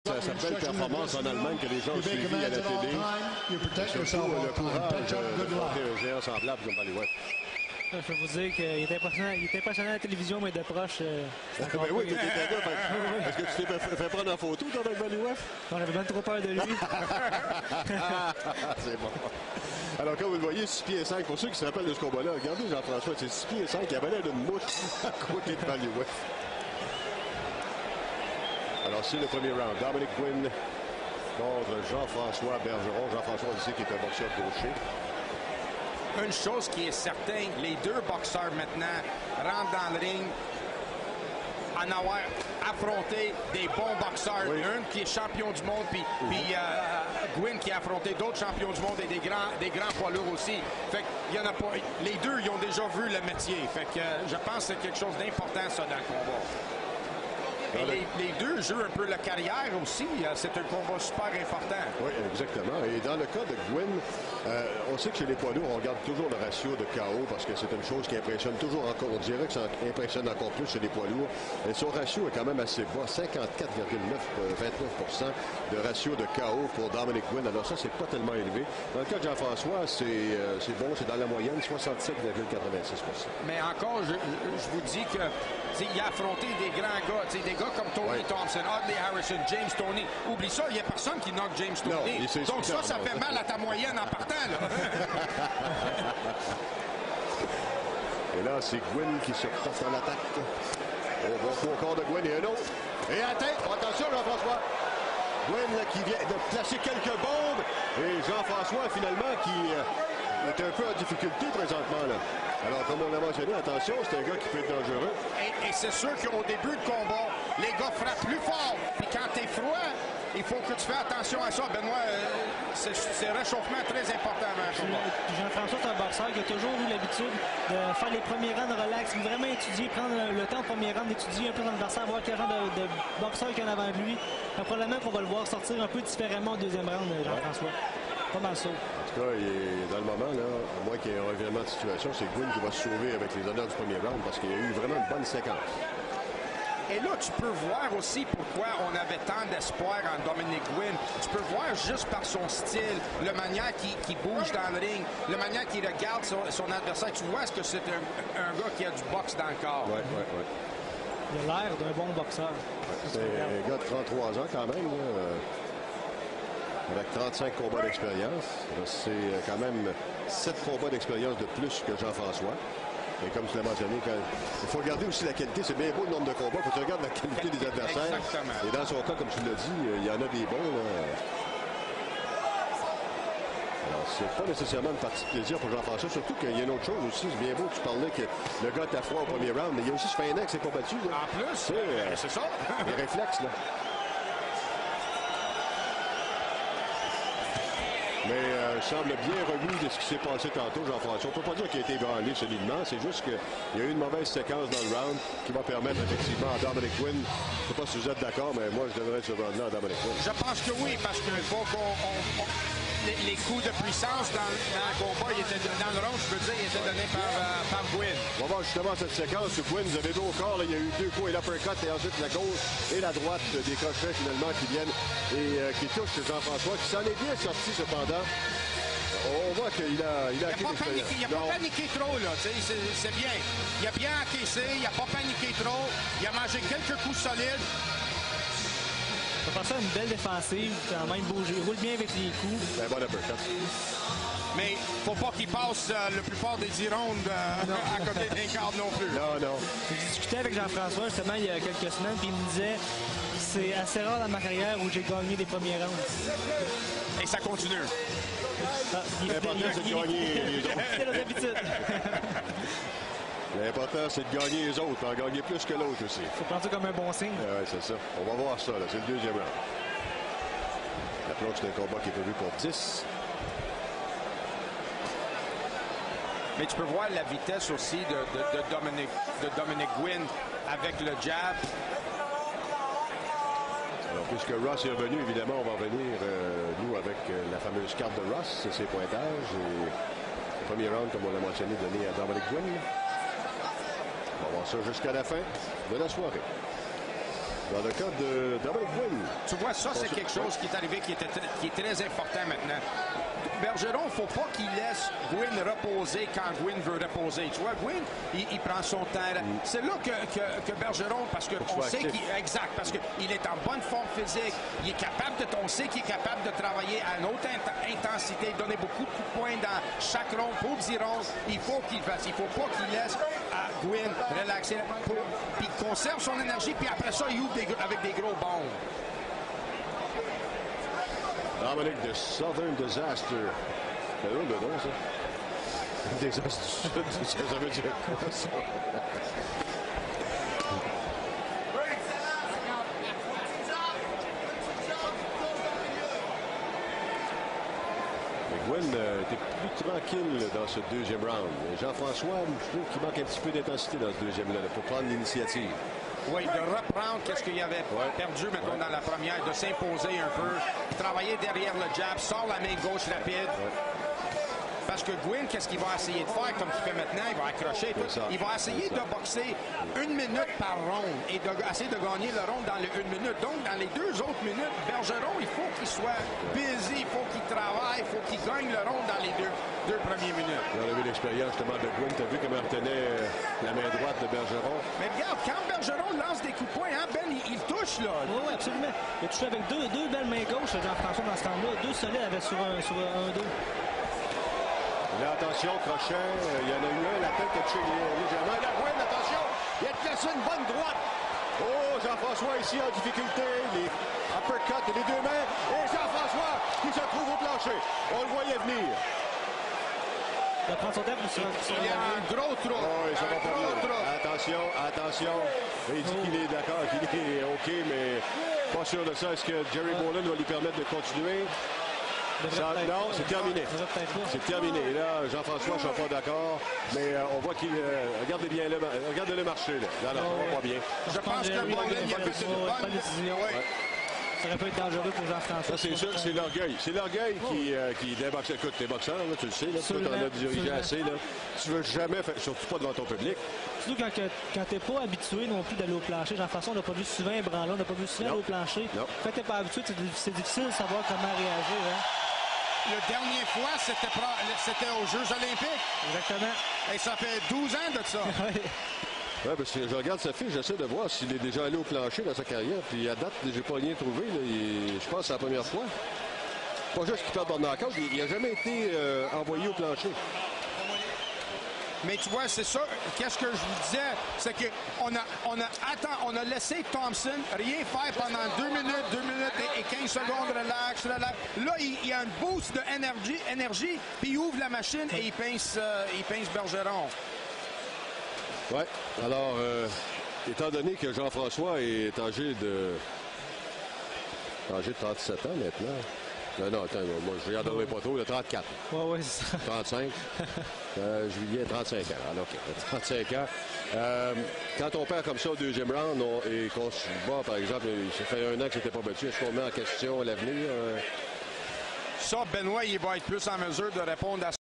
Sa belle performance en Allemagne que les gens ont suivi à la télé. Surtout le courage d'affronter un géant semblable comme Bally West. Je peux vous dire qu'il est impressionnant. Il est impressionnant à la télévision, mais de proche. Ben oui, tu étais là. Est-ce que tu t'es fait prendre en photo avec Bally West? Non, j'avais bien trop peur de lui. C'est bon. Alors, comme vous le voyez, 6 pieds 5. Pour ceux qui se rappellent de ce combat-là, regardez Jean-François, c'est 6 pieds 5. Il avait l'air d'une mouche à côté de Bally West. Alors, c'est le premier round. Dominic Gwynn contre Jean-François Bergeron. Jean-François, ici, qui est un boxeur gaucher. Une chose qui est certaine, les deux boxeurs maintenant rentrent dans le ring en avoir affronté des bons boxeurs. Oui. Un qui est champion du monde, puis Gwynn qui a affronté d'autres champions du monde et des grands poids lourds aussi. Fait qu'il y en a pas. Les deux, ils ont déjà vu le métier. Fait que je pense que c'est quelque chose d'important, ça, dans le combat. Et les deux jouent un peu la carrière aussi. C'est un combat super important. Oui, exactement. Et dans le cas de Gwynn, on sait que chez les poids lourds, on regarde toujours le ratio de KO parce que c'est une chose qui impressionne toujours encore. On dirait que ça impressionne encore plus chez les poids lourds. Et son ratio est quand même assez bas, 54,29% de ratio de KO pour Dominic Gwynn. Alors ça, c'est pas tellement élevé. Dans le cas de Jean-François, c'est bon, c'est dans la moyenne, 67,86%. Mais encore, je vous dis que il a affronté des grands gars, des gars comme Tony Thompson, Audley Harrison, James Toney. Oublie ça, il n'y a personne qui knock James Toney. Donc ça fait mal à ta moyenne en partant. Là. Et là, c'est Gwynn qui se porte en attaque. On va au corps de Gwynn et un autre. Et attention Jean-François. Gwynn qui vient de placer quelques bombes. Et Jean-François, finalement, qui est un peu en difficulté présentement, là. Alors, comme on l'a mentionné, attention, c'est un gars qui peut être dangereux. Et c'est sûr qu'au début de combat, les gars frappent plus fort. Puis quand t'es froid, il faut que tu fais attention à ça. Benoît, c'est réchauffement très important. Jean-François, c'est un boxeur qui a toujours eu l'habitude de faire les premiers rounds relax, vraiment étudier, prendre le temps au premier round d'étudier un peu son adversaire, voir quel genre de boxeur qu'il y en a avant de lui. Mais probablement qu'on va le voir sortir un peu différemment au deuxième round, Jean-François. Pas mal ça. En tout cas, il est dans le moment, là, à moins qu'il y ait un revirement de situation, c'est Gwynn qui va se sauver avec les honneurs du premier round parce qu'il y a eu vraiment une bonne séquence. Et là, tu peux voir aussi pourquoi on avait tant d'espoir en Dominic Gwynn. Tu peux voir juste par son style, la manière qu'il bouge dans le ring, la manière qu'il regarde son adversaire. Tu vois, est-ce que c'est un gars qui a du boxe dans le corps? Oui. Il a l'air d'un bon boxeur. C'est un gars de 33 ans quand même, là, avec 35 combats d'expérience. C'est quand même 7 combats d'expérience de plus que Jean-François. Et comme tu l'as mentionné, il faut regarder aussi la qualité. C'est bien beau le nombre de combats. Il faut que tu regardes la qualité des adversaires. Exactement. Et dans son cas, comme tu l'as dit, il y en a des bons. Là. Alors, c'est pas nécessairement une partie de plaisir pour Jean-François. Surtout qu'il y a une autre chose aussi. C'est bien beau. Tu parlais que le gars t'a froid au premier round. Mais il y a aussi ce fin qui s'est combattu. Là. En plus, c'est ça. Les réflexes, là. Mais il semble bien remis de ce qui s'est passé tantôt, Jean-François. On ne peut pas dire qu'il a été ébranlé solidement. C'est juste qu'il y a eu une mauvaise séquence dans le round qui va permettre effectivement à Dominic Gwynn. Je ne sais pas si vous êtes d'accord, mais moi, je donnerais ce round-là à Dominic Gwynn. Je pense que oui, parce qu'il faut qu'on... Les coups de puissance dans le combat, dans le round, je veux dire, ils étaient donnés par Gwynn. On va voir justement cette séquence où Gwynn, vous avez vu au corps, là, il y a eu 2 coups et l'uppercut, et ensuite la gauche et la droite des crochets finalement qui viennent et qui touchent Jean-François, qui s'en est bien sorti cependant. On voit qu'il a acquis l'expérience. Il n'a pas paniqué trop, là. C'est bien. Il a bien encaissé, il n'a pas paniqué trop. Il a mangé quelques coups solides. Il va faire ça une belle défensive, quand même bouger. Il roule bien avec les coups. C'est un bon uppercut. Mais faut pas qu'il passe la plupart des 10 rondes à côté d'un cadre non plus. Non. J'ai discuté avec Jean-François justement il y a quelques semaines, puis il me disait c'est assez rare dans ma carrière où j'ai gagné des premiers rounds. Et ça continue. L'important, c'est de gagner les autres. C'est notre habitude. L'important, c'est de gagner les autres, en gagner plus que l'autre aussi. Faut prendre ça comme un bon signe. Oui, c'est ça. On va voir ça, là. C'est le deuxième round. La planche, c'est un combat qui est prévu pour 10. Mais tu peux voir la vitesse aussi de Dominic Gwynn avec le jab. Alors, puisque Ross est revenu, évidemment, on va revenir, nous, avec la fameuse carte de Ross, ses pointages. Et le premier round, comme on l'a mentionné, donné à Dominic Gwynn. On va voir ça jusqu'à la fin de la soirée. Dans le cas de Dominic Gwynn. Tu vois, ça, c'est quelque chose qui est arrivé qui est très important maintenant. Bergeron, il ne faut pas qu'il laisse Gwynn reposer quand Gwynn veut reposer. Tu vois, Gwynn, il prend son temps. C'est là que Bergeron, parce qu'on sait qu'il exact, parce qu'il est en bonne forme physique, il est capable on sait qu'il est capable de travailler à une haute intensité, donner beaucoup de coups de poing dans chaque ronde pour 10 rondes. Il faut qu'il fasse. Il ne faut pas qu'il laisse Gwynn relaxer, puis il conserve son énergie, puis après ça, il ouvre avec des gros bombes. Dominic, the Southern Disaster. C'est drôle de nom, ça. Désastre du Sud, ça veut dire quoi, ça? Gwynn était plus tranquille dans ce deuxième round. Jean-François, je trouve qu'il manque un petit peu d'intensité dans ce deuxième-là pour prendre l'initiative. Oui, de reprendre qu'est-ce qu'il avait perdu, mettons, dans la première, de s'imposer un peu, travailler derrière le jab, sort la main gauche rapide. Parce que Gwynn, qu'est-ce qu'il va essayer de faire comme il fait maintenant? Il va accrocher. Il va essayer de boxer 1 minute par ronde et essayer de gagner le round dans les 1 minute. Donc, dans les 2 autres minutes, Bergeron, il faut qu'il soit busy, il faut qu'il travaille, il faut qu'il gagne le round dans les deux premières minutes. On a vu l'expérience justement de Gwynn. Tu as vu comment il retenait la main droite de Bergeron. Mais regarde, quand Bergeron lance des coups de poing, hein, Ben, il touche, là. Oui, absolument. Il a touché avec deux belles mains gauches, Jean-François, dans ce temps-là. 2 solides avec sur un dos. Là, attention, crochet. Il y en a eu un, la tête a touché légèrement. La Gwynn, attention! Il a placé une bonne droite. Oh, Jean-François ici en difficulté. Les uppercuts et les 2 mains. Et Jean-François qui se trouve au plancher. On le voyait venir. Il va prendre son temps pour se Il y a un gros trou. Oh, oui, ça va pas bien. Attention, attention. Il dit qu'il est d'accord, qu'il est OK, mais pas sûr de ça. Est-ce que Jerry Boland va lui permettre de continuer? Ça, non, c'est terminé. C'est terminé. Et là, Jean-François, je ne suis pas d'accord, mais on voit qu'il... regardez-le marcher, là. Non, ça va pas bien. Je pense que Boland, il a fait une bonne décision. Ça aurait pu être dangereux pour Jean-François. Ça, c'est sûr que c'est l'orgueil. C'est l'orgueil qui déboxe. Écoute, t'es boxeur, là, tu le sais. Là, toi, t'en as dirigé assez. Là. Tu veux jamais faire... Surtout pas devant ton public. Surtout quand t'es pas habitué non plus d'aller au plancher. Jean-François, on n'a pas vu souvent un branlon, on n'a pas vu souvent aller au plancher. Non. Quand t'es pas habitué, c'est difficile de savoir comment réagir. Hein? Le dernier fois, c'était aux Jeux olympiques. Exactement. Et ça fait 12 ans de ça. Oui, parce que je regarde sa fiche, j'essaie de voir s'il est déjà allé au plancher dans sa carrière. Puis à date, j'ai pas rien trouvé. Là. Je pense que c'est la première fois. Pas juste qu'il perd par knockout, il n'a jamais été envoyé au plancher. Mais tu vois, c'est ça. Qu'est-ce que je vous disais? C'est qu'on a laissé Thompson rien faire pendant 2 minutes et 15 secondes. Relax. Là, il y a un boost d'énergie, puis il ouvre la machine et il pince Bergeron. Oui. Alors, étant donné que Jean-François est âgé de 37 ans maintenant. Non, attends, moi, je ne regarderai pas trop. Il a 34. Oui, c'est ça. 35. Juillet, 35 ans. Alors, OK, 35 ans. Quand on perd comme ça au deuxième round et qu'on se bat, par exemple, ça fait 1 an que c'était pas battu, est-ce qu'on met en question l'avenir? Ça, Benoît, il va être plus en mesure de répondre à